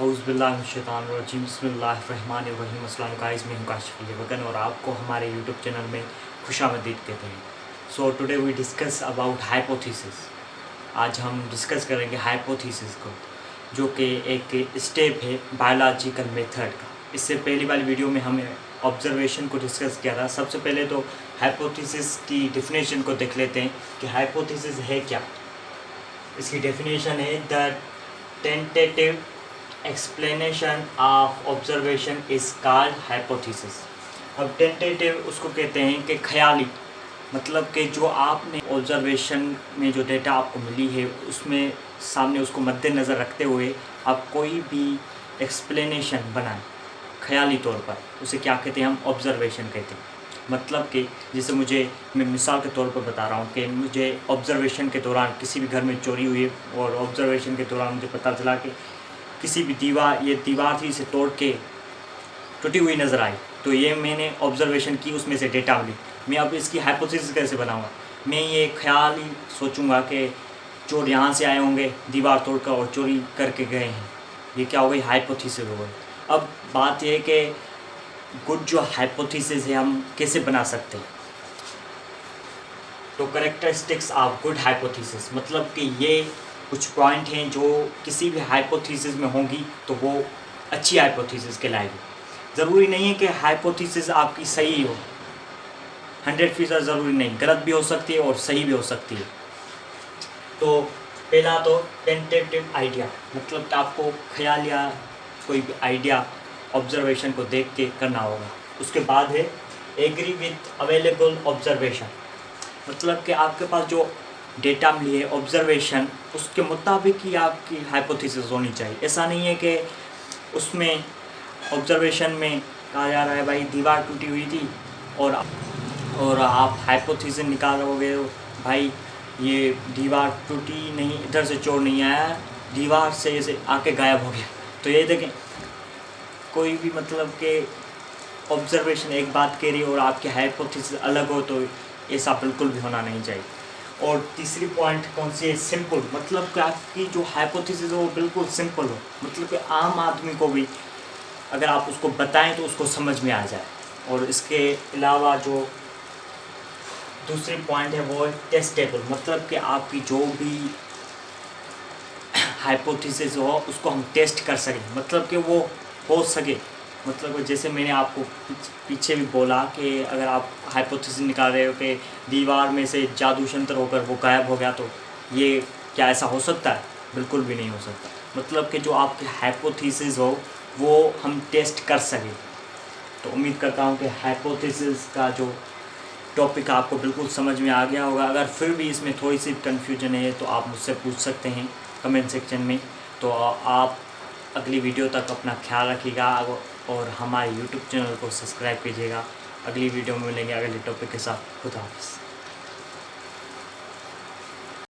औज़ुबिल्लाहिमिनश्शैतानिर्रजीम बिस्मिल्लाहिर्रहमानिर्रहीम। अस्सलाम गाइस, मैं हूं काशिफ़ वगन और आपको हमारे यूट्यूब चैनल में खुशामदीद कहते हैं। So today we discuss about hypothesis. आज हम डिस्कस करेंगे हाइपोथेसिस को, जो कि एक स्टेप है बायोलॉजिकल मेथड का। इससे पहली वाली वीडियो में हमने ऑब्जर्वेशन को डिस्कस किया था। सबसे पहले तो हाइपोथेसिस की डेफिनेशन को देख लेते हैं कि हाइपोथेसिस है क्या। इसकी डेफिनेशन है the tentative explanation of observation is called hypothesis. अब टेंटेटिव उसको कहते हैं कि ख्याली, मतलब कि जो आपने ऑब्जर्वेशन में जो डेटा आपको मिली है उसमें सामने उसको मद्देनज़र रखते हुए आप कोई भी एक्सप्लेनेशन बनाएं ख्याली तौर पर, उसे क्या कहते हैं, हम ऑब्जर्वेशन कहते हैं। मतलब कि जैसे मैं मिसाल के तौर पर बता रहा हूँ कि मुझे ऑब्जर्वेशन के दौरान किसी भी घर में चोरी हुई और ऑब्जर्वेशन के दौरान मुझे पता चला कि किसी भी दीवार थी, इसे तोड़ के टूटी हुई नज़र आई, तो ये मैंने ऑब्जर्वेशन की, उसमें से डेटा मिली। मैं अब इसकी हाइपोथेसिस कैसे बनाऊँगा? मैं ये ख्याल ही सोचूंगा कि चोर यहाँ से आए होंगे दीवार तोड़कर और चोरी करके गए हैं। ये क्या हो गई? हाइपोथेसिस हो गई। अब बात यह है कि गुड जो हाइपोथेसिस है हम कैसे बना सकते हैं। तो कैरेक्टरिस्टिक्स ऑफ गुड हाइपोथेसिस, मतलब कि ये कुछ पॉइंट हैं जो किसी भी हाइपोथेसिस में होंगी तो वो अच्छी हाइपोथेसिस कहलाएगी। ज़रूरी नहीं है कि हाइपोथेसिस आपकी सही हो, 100% ज़रूरी नहीं, गलत भी हो सकती है और सही भी हो सकती है। तो पहला तो टेंटेटिव आइडिया, मतलब कि आपको ख्याल या कोई भी आइडिया ऑब्जर्वेशन को देख के करना होगा। उसके बाद है एग्री विथ अवेलेबल ऑब्जर्वेशन, मतलब कि आपके पास जो डेटा मिली है ऑब्जर्वेशन, उसके मुताबिक ही आपकी हाइपोथेसिस होनी चाहिए। ऐसा नहीं है कि उसमें ऑब्जर्वेशन में कहा जा रहा है भाई दीवार टूटी हुई थी और आप हाइपोथेसिस निकाल रहे हो भाई ये दीवार टूटी नहीं, इधर से चोर नहीं आया, दीवार से ऐसे आके गायब हो गया। तो ये देखें, कोई भी मतलब कि ऑब्जर्वेशन एक बात कह रही है और आपकी हाइपोथेसिस अलग हो, तो ऐसा बिल्कुल भी होना नहीं चाहिए। और तीसरी पॉइंट कौन सी है? सिंपल, मतलब कि आपकी जो हाइपोथेसिस हो वो बिल्कुल सिंपल हो, मतलब कि आम आदमी को भी अगर आप उसको बताएं तो उसको समझ में आ जाए। और इसके अलावा जो दूसरी पॉइंट है वो है टेस्टेबल, मतलब कि आपकी जो भी हाइपोथेसिस हो उसको हम टेस्ट कर सकें, मतलब कि वो हो सके। मतलब जैसे मैंने आपको पीछे भी बोला कि अगर आप हाइपोथेसिस निकाल रहे हो कि दीवार में से जादू शंतर होकर वो गायब हो गया, तो ये क्या ऐसा हो सकता है? बिल्कुल भी नहीं हो सकता। मतलब कि जो आपकी हाइपोथेसिस हो वो हम टेस्ट कर सकें। तो उम्मीद करता हूँ कि हाइपोथेसिस का जो टॉपिक आपको बिल्कुल समझ में आ गया होगा। अगर फिर भी इसमें थोड़ी सी कन्फ्यूजन है तो आप मुझसे पूछ सकते हैं कमेंट सेक्शन में। तो आप अगली वीडियो तक अपना ख्याल रखिएगा और हमारे यूट्यूब चैनल को सब्सक्राइब कीजिएगा। अगली वीडियो में मिलेंगे अगले टॉपिक के साथ। खुदा हाफिज़।